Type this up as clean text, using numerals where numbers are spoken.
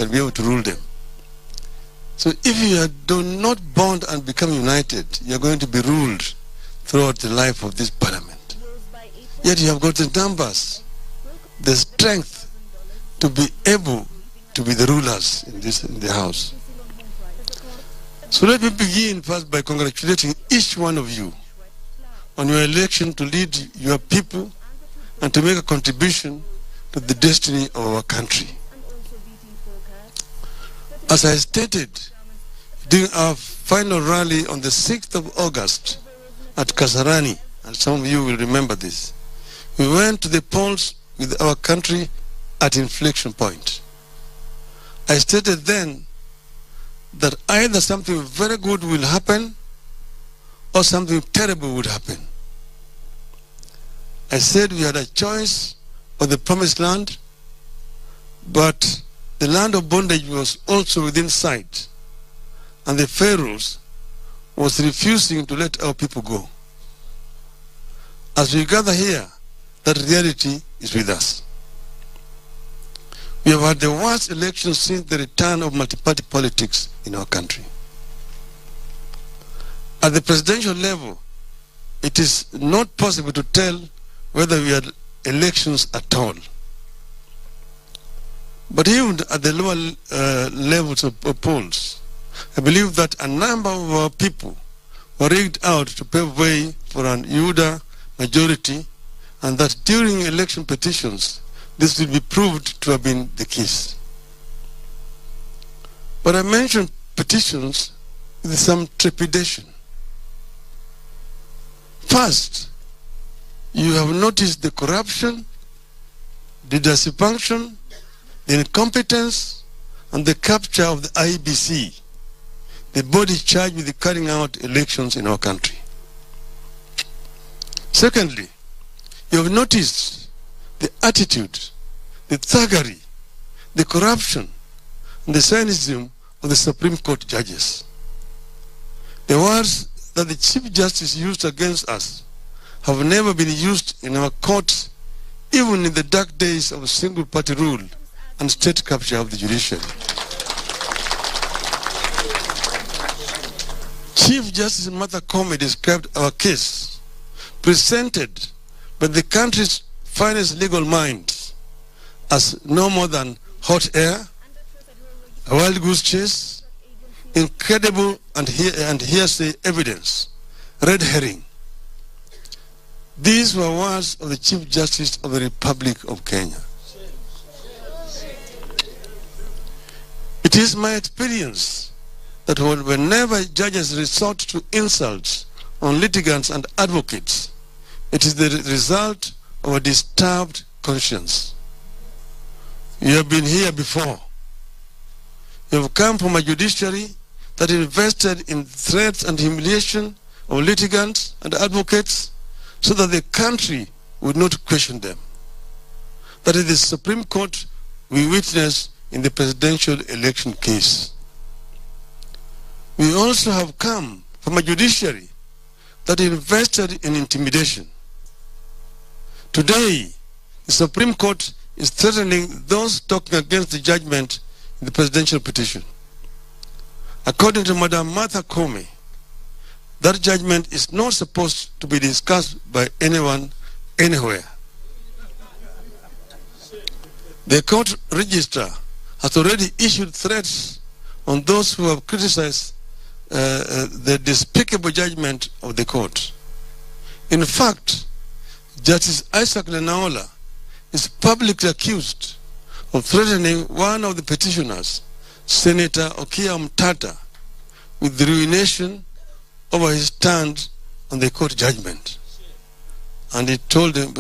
be able to rule them. So if you do not bond and become united, you are going to be ruled throughout the life of this parliament. Yet you have got the numbers, the strength to be able to be the rulers in the house. So let me begin first by congratulating each one of you on your election to lead your people and to make a contribution to the destiny of our country. As I stated during our final rally on the 6th of August at Kasarani, and some of you will remember this, we went to the polls with our country at inflection point. I stated then that either something very good will happen or something terrible would happen. I said we had a choice of the promised land, but the land of bondage was also within sight, and the Pharaohs was refusing to let our people go. As we gather here, that reality is with us. We have had the worst election since the return of multi-party politics in our country. At the presidential level, it is not possible to tell whether we had elections at all. But even at the lower levels of polls, I believe that a number of our people were rigged out to pave way for an UDA majority, and that during election petitions, this will be proved to have been the case. But I mentioned petitions with some trepidation. First, you have noticed the corruption, the dysfunction, the incompetence, and the capture of the IEBC, the body charged with carrying out elections in our country. Secondly, you have noticed the attitude, the thuggery, the corruption, and the cynicism of the Supreme Court judges. The words that the Chief Justice used against us have never been used in our courts, even in the dark days of single-party rule and state capture of the judiciary. Chief Justice Martha Koome described our case, presented by the country's finest legal minds, as no more than hot air, a wild goose chase, incredible and hearsay evidence, red herring. These were words of the Chief Justice of the Republic of Kenya. It is my experience that whenever judges resort to insults on litigants and advocates, it is the result of a disturbed conscience. You have been here before. You have come from a judiciary that invested in threats and humiliation of litigants and advocates so that the country would not question them. That is the Supreme Court we witnessed in the presidential election case. We also have come from a judiciary that invested in intimidation. Today, the Supreme Court is threatening those talking against the judgment in the presidential petition. According to Madam Martha Koome, that judgment is not supposed to be discussed by anyone, anywhere. The court registrar has already issued threats on those who have criticized the despicable judgment of the court. In fact, Justice Isaac Lenaola is publicly accused of threatening one of the petitioners, Senator Okia Mtata, with the ruination over his stand on the court judgment. And he told him,